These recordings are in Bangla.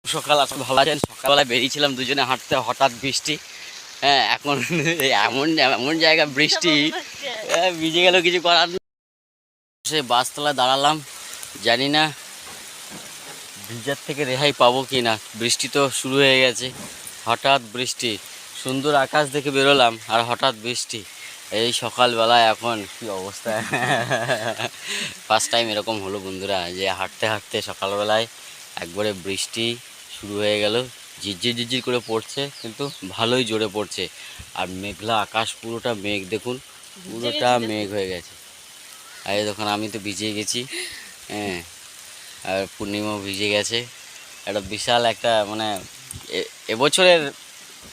সকাল আপনারা ভালো আছেন? সকালবেলায় বেরিয়েছিলাম দুজনে হাঁটতে, হঠাৎ বৃষ্টি। হ্যাঁ, এখন এমন এমন জায়গা বৃষ্টি, ভিজে গেল, কিছু করার নেই। সে বাসতলায় দাঁড়ালাম, জানি না ভিজার থেকে রেহাই পাবো কি না। বৃষ্টি তো শুরু হয়ে গেছে, হঠাৎ বৃষ্টি। সুন্দর আকাশ দেখে বেরোলাম আর হঠাৎ বৃষ্টি। এই সকালবেলায় এখন কি অবস্থা! ফার্স্ট টাইম এরকম হলো বন্ধুরা, যে হাঁটতে হাঁটতে সকালবেলায় একবারে বৃষ্টি শুরু হয়ে গেল। ঝিরঝির ঝিরঝির করে পড়ছে, কিন্তু ভালোই জোরে পড়ছে। আর মেঘলা আকাশ, পুরোটা মেঘ দেখুন, পুরোটা মেঘ হয়ে গেছে। আর এই দেখুন, আমি তো ভিজে গেছি, হ্যাঁ, আর পূর্ণিমাও ভিজে গেছে। একটা বিশাল একটা মানে এবছরের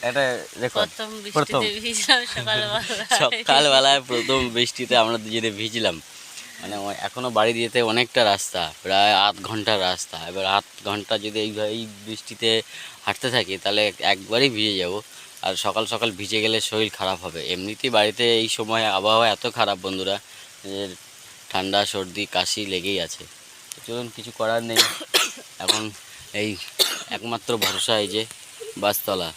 একটা রেকর্ড। প্রথম সকালবেলায় প্রথম বৃষ্টিতে আমরা দুজনে ভিজলাম। মানে এখনও বাড়ি যেতে অনেকটা রাস্তা, প্রায় 8 ঘন্টার রাস্তা। এবার 8 ঘন্টা যদি এই বৃষ্টিতে হাঁটতে থাকি, তাহলে একবারই ভিজে যাব। আর সকাল সকাল ভিজে গেলে শরীর খারাপ হবে। এমনিতেই বাড়িতে এই সময় আবহাওয়া এত খারাপ বন্ধুরা, যে ঠান্ডা সর্দি কাশি লেগেই আছে। চলুন, কিছু করার নেই। এখন এই একমাত্র ভরসা এই যে বাসতলা,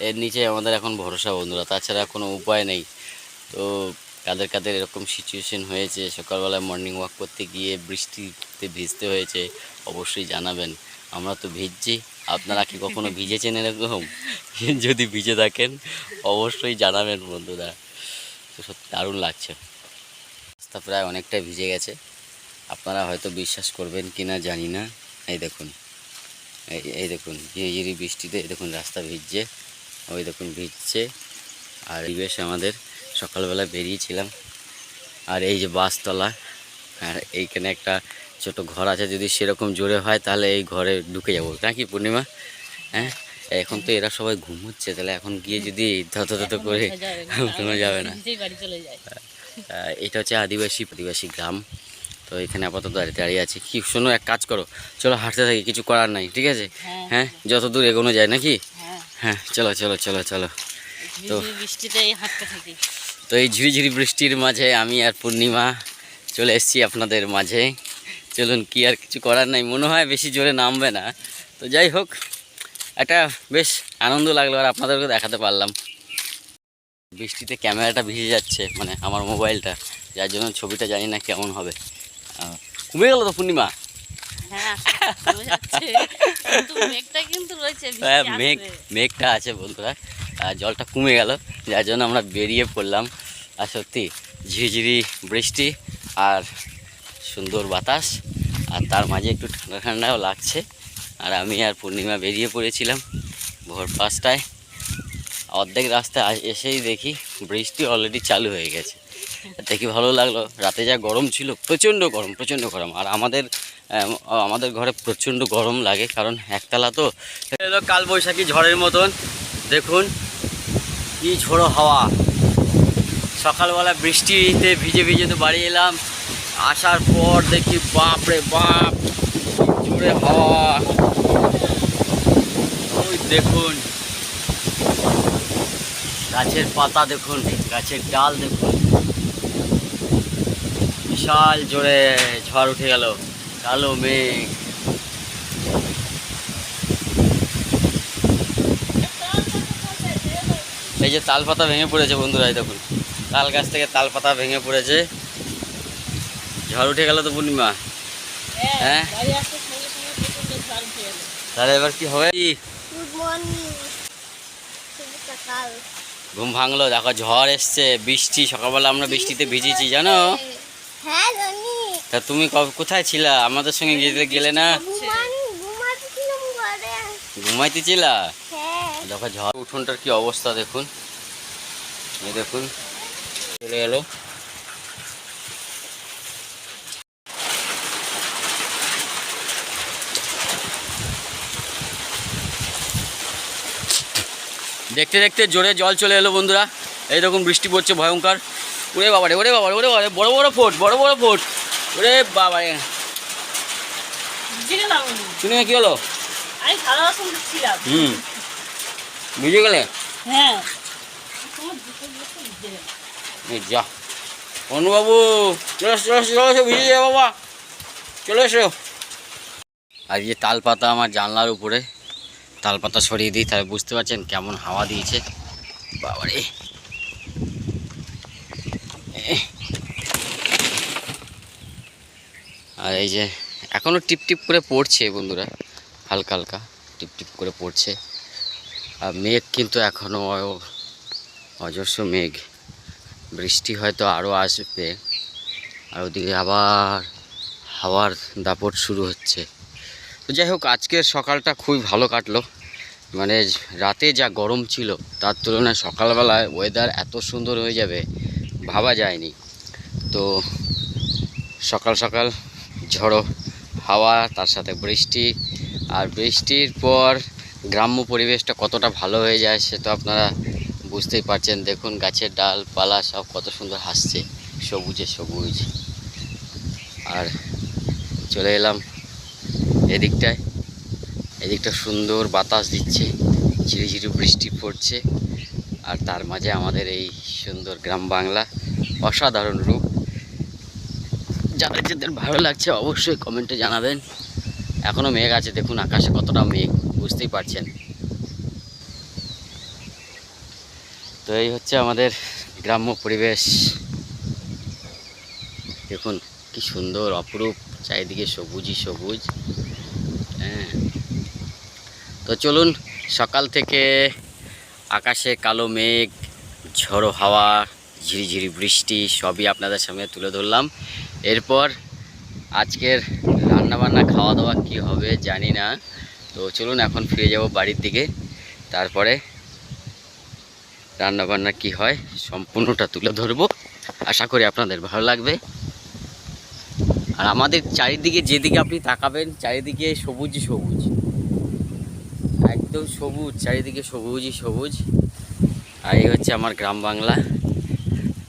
এর নিচে আমাদের এখন ভরসা বন্ধুরা, তাছাড়া কোনো উপায় নেই। তো কাদের কাদের এরকম সিচুয়েশন হয়েছে, সকালবেলায় মর্নিং ওয়াক করতে গিয়ে বৃষ্টিতে ভিজতে হয়েছে, অবশ্যই জানাবেন। আমরা তো ভিজছি, আপনারা কি কখনো ভিজেছেন এরকম? যদি ভিজে থাকেন অবশ্যই জানাবেন বন্ধুরা। তো সত্যি দারুণ লাগছে। রাস্তা প্রায় অনেকটা ভিজে গেছে, আপনারা হয়তো বিশ্বাস করবেন কি না জানি না। এই দেখুন, এই দেখুন, ঝিরিঝিরি বৃষ্টিতে দেখুন রাস্তা ভিজছে, ওই দেখুন ভিজছে। আর এই বেশ আমাদের সকালবেলা বেরিয়েছিলাম। আর এই যে বাসতলা, আর এইখানে একটা ছোট ঘর আছে, যদি সেরকম জোরে হয় তাহলে এই ঘরে ঢুকে যাবো নাকি পূর্ণিমা? হ্যাঁ, এখন তো এরা সবাই ঘুমোচ্ছে, তাহলে এখন গিয়ে যদি ধত করে ঘুমে যাবে না। এটা হচ্ছে আদিবাসী গ্রাম। তো এখানে আপাতত দাঁড়িয়ে আছি। কি শোনো, এক কাজ করো, চলো হাঁটতে থাকি, কিছু করার নাই, ঠিক আছে? হ্যাঁ, যত দূর এগোনো যায় নাকি? হ্যাঁ, চলো চলো চলো চলো। তো বৃষ্টিতেই হাঁটতে থাকি। তো এই ঝিরিঝিরি বৃষ্টির মাঝে আমি আর পূর্ণিমা চলে এসেছি আপনাদের মাঝে। চলুন, কি আর কিছু করার নাই, মনে হয় বেশি জোরে নামবে না। তো যাই হোক, একটা বেশ আনন্দ লাগলো, আর আপনাদেরকে দেখাতে পারলাম। বৃষ্টিতে ক্যামেরাটা ভিজে যাচ্ছে, মানে আমার মোবাইলটা, যার জন্য ছবিটা জানি না কেমন হবে। কমে গেল তো পূর্ণিমা? হ্যাঁ, মেঘটা আছে বন্ধুরা, জলটা কমে গেল, যার জন্য আমরা বেরিয়ে পড়লাম। আর সত্যি ঝিরিঝিরি বৃষ্টি আর সুন্দর বাতাস, আর তার মাঝে একটু ঠান্ডা ঠান্ডাও লাগছে। আর আমি আর পূর্ণিমা বেরিয়ে পড়েছিলাম ভোর 5টায়। অর্ধেক রাস্তায় এসেই দেখি বৃষ্টি অলরেডি চালু হয়ে গেছে। দেখি ভালো লাগলো। রাতে যা গরম ছিল, প্রচণ্ড গরম। আর আমাদের ঘরে প্রচণ্ড গরম লাগে, কারণ একতলা তো। এলো কালবৈশাখী ঝড়ের মতন, দেখুন কি ঝোড়ো হাওয়া। সকালবেলা বৃষ্টিতে ভিজে ভিজে তো বাড়ি এলাম, আসার পর দেখি বাপ রে বাপ, জোরে হাওয়া। ওই দেখুন গাছের পাতা, দেখুন গাছের ডাল, দেখুন বিশাল জোরে ঝড় উঠে গেল, কালো মেঘ। এই যে তাল পাতা ভেঙে পড়েছে বন্ধুরা, এই দেখুন তাল গাছ থেকে তাল পাতা ভেঙে পড়েছে, ঝড় উঠে গেল তো পূর্ণিমা। হ্যাঁ, তাহলে এবার কি হবে? ঘুম ভাঙলো, দেখো ঝড় এসছে, বৃষ্টি। সকালবেলা আমরা বৃষ্টিতে ভিজেছি জানো। তা তুমি কোথায় ছিলা? আমাদের সঙ্গে গেলে না? ঘুমাইতে ছিলা? দেখো ঝড়, উঠোনটার কি অবস্থা দেখুন, এই দেখুন চলে গেল। দেখতে দেখতে জোরে জল চলে এলো বন্ধুরা। এই দেখুন বৃষ্টি পড়ছে ভয়ঙ্কর। ওরে বাবারে, ওরে বাবারে, ওরে বাবারে, বড় বড় ফোট, ওরে বাবারে। শুনে কি হলো? ভিজে গেলে? হ্যাঁ, যা অনুবাবু, চলে এসো ভিজে যাও বাবা, চলে এসো। আর এই যে তাল পাতা আমার জানলার উপরে, তাল পাতা সরিয়ে দিই, তাহলে বুঝতে পারছেন কেমন হাওয়া দিয়েছে। বাবারে, আর এই যে এখনও টিপ টিপ করে পড়ছে বন্ধুরা, হালকা হালকা টিপ টিপ করে পড়ছে। আর মেঘ কিন্তু এখনও অজস্র মেঘ, বৃষ্টি হয়তো আরও আসবে। আর ওদিকে আবার হাওয়ার দাপট শুরু হচ্ছে। তো যাই হোক, আজকের সকালটা খুবই ভালো কাটলো। মানে রাতে যা গরম ছিল তার তুলনায় সকালবেলায় ওয়েদার এত সুন্দর হয়ে যাবে ভাবা যায়নি। তো সকাল সকাল ঝড়ো হাওয়া, তার সাথে বৃষ্টি, আর বৃষ্টির পর গ্রাম্য পরিবেশটা কতটা ভালো হয়ে যায় সে তো আপনারা বুঝতেই পারছেন। দেখুন গাছের ডালপালা সব কত সুন্দর হাসছে, সবুজে সবুজ। আর চলে এলাম এদিকটায়, এদিকটা সুন্দর বাতাস দিচ্ছে, ঝিরিঝিরি বৃষ্টি পড়ছে, আর তার মাঝে আমাদের এই সুন্দর গ্রাম বাংলা, অসাধারণ রূপ। যাদের যাদের ভালো লাগছে অবশ্যই কমেন্টে জানাবেন। এখনও মেঘ আছে, দেখুন আকাশে কতটা মেঘ, বুঝতেই পারছেন। তো এই হচ্ছে আমাদের গ্রাম্য পরিবেশ। দেখুন কি সুন্দর অপরূপ, চারিদিকে সবুজই সবুজ। হ্যাঁ, তো চলুন, সকাল থেকে আকাশে কালো মেঘ, ঝড়ো হাওয়া, ঝিরিঝিরি বৃষ্টি সবই আপনাদের সামনে তুলে ধরলাম। এরপর আজকের রান্নাবান্না খাওয়া দাওয়া কী হবে জানি না। তো চলুন এখন ফিরে যাব বাড়ির দিকে, তারপরে রান্নাবান্না কি হয় সম্পূর্ণটা তুলে ধরবো। আশা করি আপনাদের ভালো লাগবে। আর আমাদের চারিদিকে যেদিকে আপনি তাকাবেন চারিদিকে সবুজই সবুজ, একদম সবুজ, চারিদিকে সবুজই সবুজ। আর এই হচ্ছে আমার গ্রাম বাংলা।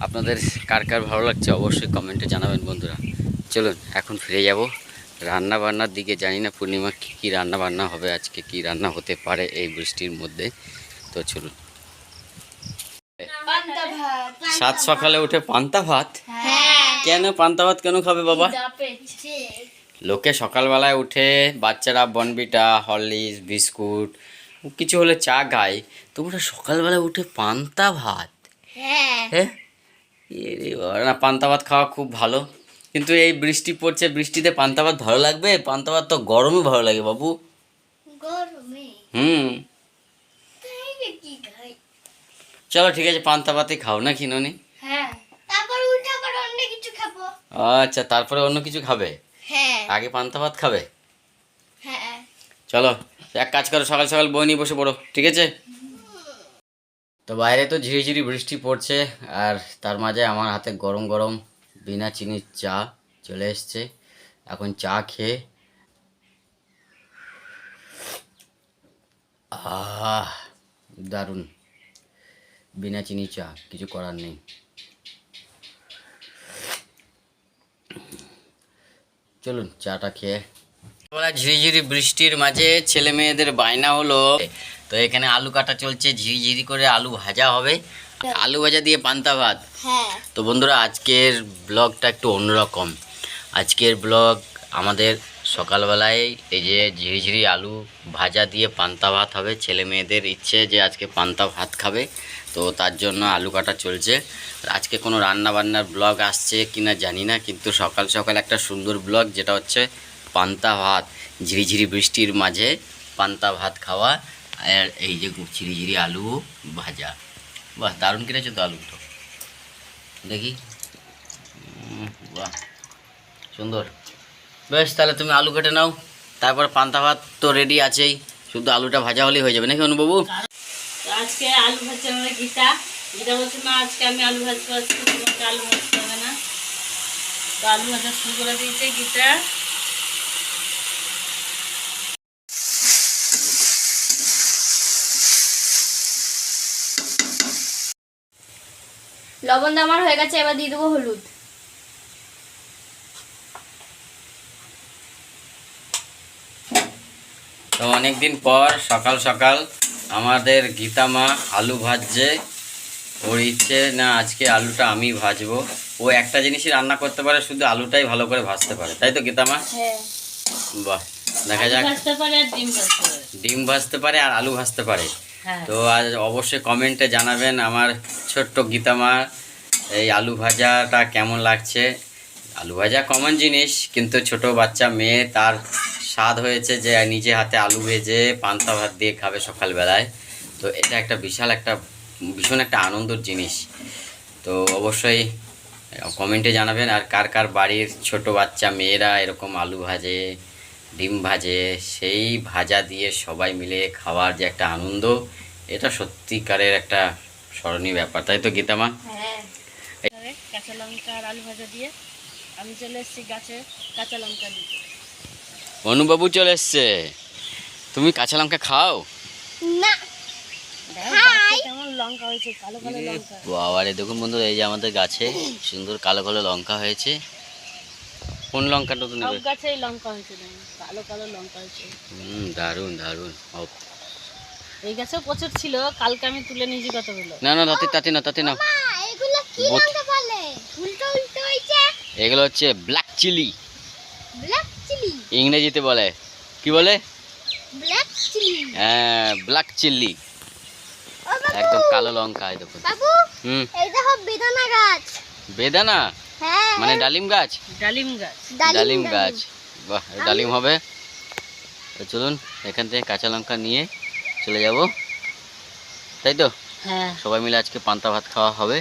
আপনাদের কার কার ভালো লাগছে অবশ্যই কমেন্টে জানাবেন বন্ধুরা। চলুন এখন ফিরে যাব রান্না বান্নার দিকে। জানি না পূর্ণিমা কী কী রান্না বান্না হবে, আজকে কি রান্না হতে পারে এই বৃষ্টির মধ্যে। তো চলুন। সাত সকালে উঠে পান্তা ভাত? কেন পান্তা ভাত কেন খাবে বাবা? লোকে সকালবেলায় উঠে বাচ্চারা বনবিটা, হরলিক্স, বিস্কুট কিছু হলে চা খায়, তোমরা সকালবেলায় উঠে পান্তা ভাত? হ্যাঁ, না, পান্তা ভাত খাওয়া খুব ভালো, কিন্তু এই বৃষ্টি পড়ছে, বৃষ্টিতে পান্তা ভাত ভালো লাগবে? পান্তা ভাত তো গরমে ভালো লাগে বাবু। হুম, চলো ঠিক আছে, পান্তা ভাতই খাও নাকি ননি? আচ্ছা, তারপরে অন্য কিছু খাবে? আগে পান্তা ভাত খাবে? চলো এক কাজ করো, সকাল সকাল বই নিয়ে বসে পড়ো, ঠিক আছে? তো বাইরে তো ঝিরিঝিরি বৃষ্টি পড়ছে, আর তার মাঝে আমার হাতে গরম গরম বিনা চিনির চা চলে এসছে। এখন চা খেয়ে দারুণ, বিনা চিনি চা, কিছু করার নেই। চলুন চাটা খেয়ে। ঝিরিঝিরি বৃষ্টির মাঝে ছেলে মেয়েদের বায়না হলো, তো এখানে আলু কাটা চলছে, ঝিরিঝিরি করে আলু ভাজা হবে, আলু ভাজা দিয়ে পান্তা ভাত। তো বন্ধুরা আজকের ব্লগটা একটু অন্যরকম। আজকের ব্লগ আমাদের সকালবেলায় এই যে ঝিরিঝিরি আলু ভাজা দিয়ে পান্তা ভাত হবে। ছেলে মেয়েদের ইচ্ছে যে আজকে পান্তা ভাত খাবে, তো তার জন্য আলু কাটা চলছে। আজকে কোনো রান্না বান্নার ব্লগ আসছে কিনা জানি না, কিন্তু সকাল সকাল একটা সুন্দর ব্লগ, যেটা হচ্ছে পান্তা ভাত, ঝিরিঝিরি বৃষ্টির মাঝে পান্তা ভাত খাওয়া। আর এই যে ঝিরিঝিরি আলু ভাজা, বাহ দারুণ কেটেছো তো আলুটা, দেখি, বাহ সুন্দর। বেশ, তাহলে তুমি আলু কেটে নাও, তারপর পান্তা ভাত তো রেডি আছেই, শুধু আলুটা ভাজা হলেই হয়ে যাবে নাকি অনুবাবু? আজকে আলু ভাজছে আমরা গীতা গীতা বলছে না আজকে আমি আলু ভাজবো, আজকে তোমাকে আলু ভাজতে হবে না। তো আলু ভাজা শুরু করে দিয়েছে গীতা। লবণ দেওয়া আমার হয়ে গেছে, এবার দিয়ে দেবো হলুদ। তো অনেকদিন পর সকাল সকাল আমাদের গীতা মা আলু ভাজছে। ওর ইচ্ছে না আজকে আলুটা আমি ভাজবো। ও একটা জিনিসই রান্না করতে পারে, শুধু আলুটাই ভালো করে ভাজতে পারে, তাই তো গীতা মা? হ্যাঁ। বাহ, দেখা আলু যাক। ভাজতে পারে আর ডিম ভাজতে পারে। ডিম ভাজতে পারে আর আলু ভাজতে পারে। হ্যাঁ তো আজ অবশ্যই কমেন্টে জানাবেন আমার ছোট্ট গীতামা এই আলু ভাজাটা কেমন লাগছে। আলু ভাজা কমন জিনিস, কিন্তু ছোট বাচ্চা মেয়ে তার স্বাদ হয়েছে যে নিজে হাতে আলু ভেজে পান্তা ভাত দিয়ে খাবে সকালবেলায়। তো এটা একটা বিশাল একটা ভীষণ একটা আনন্দের জিনিস। তো অবশ্যই কমেন্টে জানাবেন আর কার কার বাড়ির ছোট বাচ্চা মেয়েরা এরকম আলু ভাজে, ডিম ভাজে, সেই ভাজা দিয়ে সবাই মিলে খাওয়ার যে একটা আনন্দ, এটা সত্যিকারের একটা স্মরণীয় ব্যাপার, তাই তো গীতামা? হ্যাঁ কাঁচা লঙ্কা আর আলু ভাজা দিয়ে আমি চলে এসেছি গাছে কাঁচা লঙ্কা দিতে। অনুবাবু চলে এসছে। তুমি কাঁচা লঙ্কা খাও? না কেমন লঙ্কা হয়েছে, কালো কালো লঙ্কা। বাবারে দেখুন বন্ধু, এই যে আমাদের গাছে সুন্দর কালো কালো লঙ্কা হয়েছে। কোন লঙ্কাটা তো সব নেবে? গাছেই লঙ্কা হয়েছে, দেখুন কালো কালো লঙ্কা হয়েছে। দারুণ দারুণ। এই গাছেও প্রচুর ছিল, কালকে আমি তুলে নিয়েছি কতগুলো। না না, তাতে না, তাতে না। এগুলো কি লঙ্কা বলে? উল্টো উল্টো হইছে। এগুলো হচ্ছে ব্ল্যাক চিলি, ব্ল্যাক চিলি। ইংরেজিতে বলে কি বলে? Black chilli. হ্যাঁ, ব্ল্যাক চিলি, ও বাবু, একদম কালো লঙ্কা। এই দেখুন। বাবু হুম, এই দেখো বেদানা গাছ। বেদানা হ্যাঁ মানে ডালিম গাছ? ডালিম গাছ। ডালিম গাছ, বাহ, ডালিম হবে। তো চলুন এখান থেকে কাঁচা লঙ্কা নিয়ে চলে যাব, তাই তো? হ্যাঁ সবাই মিলে আজকে পান্তা ভাত খাওয়া হবে।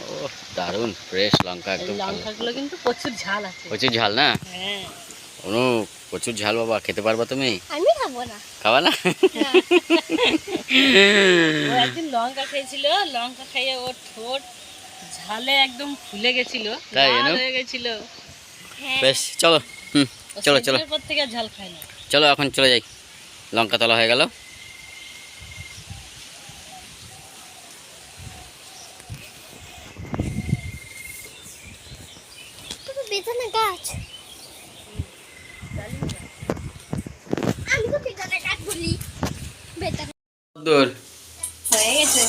ও দারুণ ফ্রেশ লঙ্কা, এই একদম কালো। লঙ্কাগুলো কিন্তু প্রচুর ঝাল আছে। প্রচুর ঝাল না? হ্যাঁ অনু, প্রচুর ঝাল বাবা, খেতে পারবা তুমি? আমি খাবো না। খাবা না? ও একদিন লঙ্কা খেয়েছিল, লঙ্কা খাইয়ে ওর ঠোঁট ঝালে একদম ফুলে গেছিল, তাই লাল না? হয়ে গেছিল। হ্যাঁ বেশ, চলো। ও চলো চলো সেদিনের পর থেকে আর ঝাল খায় না। চলো, এখন চলে যাই। লঙ্কা তোলা হয়ে গেল। তুমি বেদানা গাছ। আমি তো বেদানা গাছ বলি। বেদানা দূর হয়ে গেছে।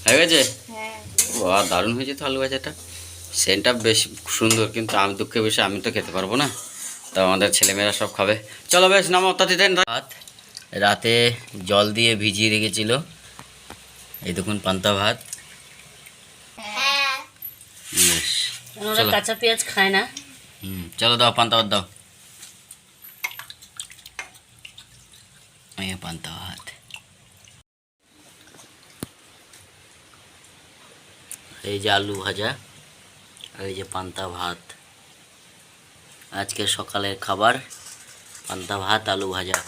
হয়ে গেছে? হ্যাঁ বাহ, দারুণ হয়েছে তো আলু ভাজাটা। সেন্টটা বেশ সুন্দর, কিন্তু আমি দুঃখে বেশি আমি তো খেতে পারবো না, তো আমাদের ছেলেমেয়েরা সব খাবে। চলো বেশ, নামো তাতে দেন। ভাত রাতে জল দিয়ে ভিজিয়ে রেখেছিল, এই দেখুন পান্তা ভাত। হ্যাঁ বেশ, ওরা চলো। কাঁচা পেঁয়াজ খায় না। চলো দাও পান্তা ভাত দাও। এই পান্তা ভাত, এই যে আলু ভাজা আর এই যে পান্তা ভাত। আজকে সকালের খাবার পান্তা ভাত আলু ভাজা।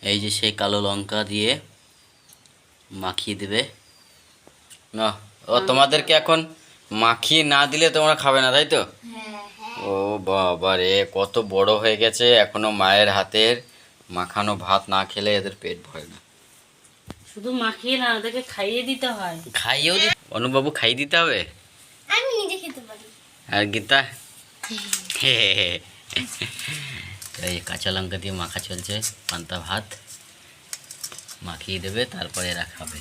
এই যে সেই কালো লঙ্কা দিয়ে মাখিয়ে দেবে না। ও তোমাদেরকে এখন মাখিয়ে না দিলে তোমরা খাবে না, তাই তো? ও বাবা রে, কত বড় হয়ে গেছে, এখনো মায়ের হাতের মাখানো ভাত না খেলে এদের পেট ভরে না। শুধু মাখিয়ে না, ওদেরকে খাইয়ে দিতে হয়। খাইয়েও অনুবাবু খাইয়ে দিতে হবে। আমি নিজে খেতে পারি। আর গীতা তো এই কাঁচা লঙ্কা দিয়ে মাখা চলছে পান্তা ভাত, মাখিয়ে দেবে, তারপরে এরা খাবে।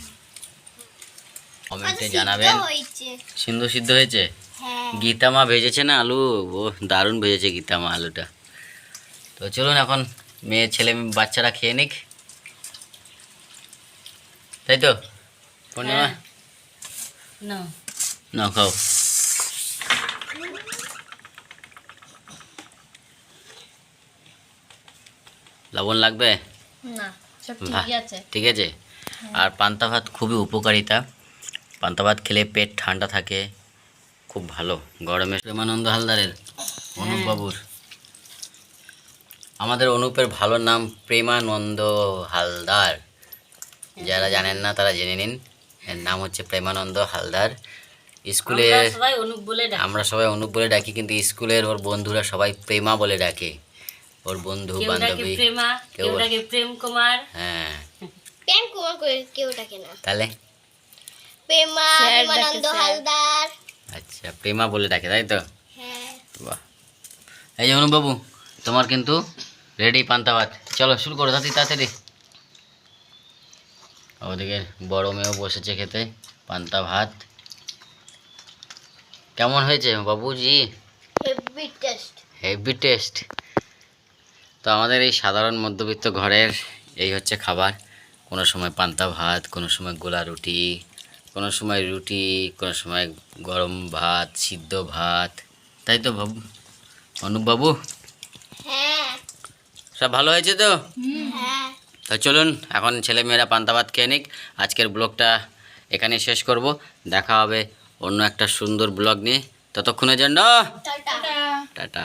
কমেন্টে জানাবেন। হয়েছে। সুন্দর সিদ্ধ হয়েছে। হ্যাঁ গীতা মা ভেজেছে না আলু, ও দারুণ ভেজেছে গীতা মা আলুটা। তো চলুন এখন মেয়ে ছেলে বাচ্চারা খেয়ে নিক, তাই তো পূর্ণিমা? হ্যাঁ। না না খাও। লবণ লাগবে? না সব বাহ, ঠিকই আছে। ঠিক আছে। আর পান্তা ভাত খুবই উপকারিতা, পান্তা ভাত খেলে পেট ঠান্ডা থাকে, খুব ভালো গরমে। প্রেমানন্দ হালদারের, অনুপ বাবুর, আমাদের অনুপের ভালো নাম প্রেমানন্দ হালদার। যারা জানেন না তারা জেনে নিন, এর নাম হচ্ছে প্রেমানন্দ হালদার। স্কুলে আমরা সবাই অনুপ বলে ডাকি। আমরা সবাই অনুপ বলে ডাকি, কিন্তু স্কুলের ওর বন্ধুরা সবাই প্রেমা বলে ডাকে, ওর বন্ধু কেউ ডাকে বান্ধবী। প্রেমা, কেউ কেউ- ডাকে প্রেম কুমার। হ্যাঁ, প্রেম কুমার করে কেউ ডাকে না। তাহলে প্রেমা স্যার ডাকে প্রেমানন্দ স্যার। হালদার। আচ্ছা, প্রেমা বলে ডাকে, তাই তো? হ্যাঁ বাহ, এই যে অনুবাবু তোমার কিন্তু রেডি পান্তা ভাত। চলো শুরু করো তাড়াতাড়ি। ওদিকে বড় মেয়েও বসেছে খেতে পান্তা ভাত। কেমন হয়েছে বাবুজি? Heavy taste. Heavy taste. তো আমাদের এই সাধারণ মধ্যবিত্ত ঘরের এই হচ্ছে খাবার। কোনো সময় পান্তা ভাত, কোনো সময় গোলা রুটি, কোনো সময় রুটি, কোনো সময় গরম ভাত, সিদ্ধ ভাত, তাই তো বাবু, অনুপ বাবু? হ্যাঁ সব ভালো হয়েছে তো? হ্যাঁ। তো চলুন এখন ছেলেমেয়েরা পান্তা ভাত খেয়ে নিক। আজকের ব্লগটা এখানেই শেষ করব। দেখা হবে অন্য একটা সুন্দর ব্লগ নিয়ে। ততক্ষণের জন্য টাটা। টাটা।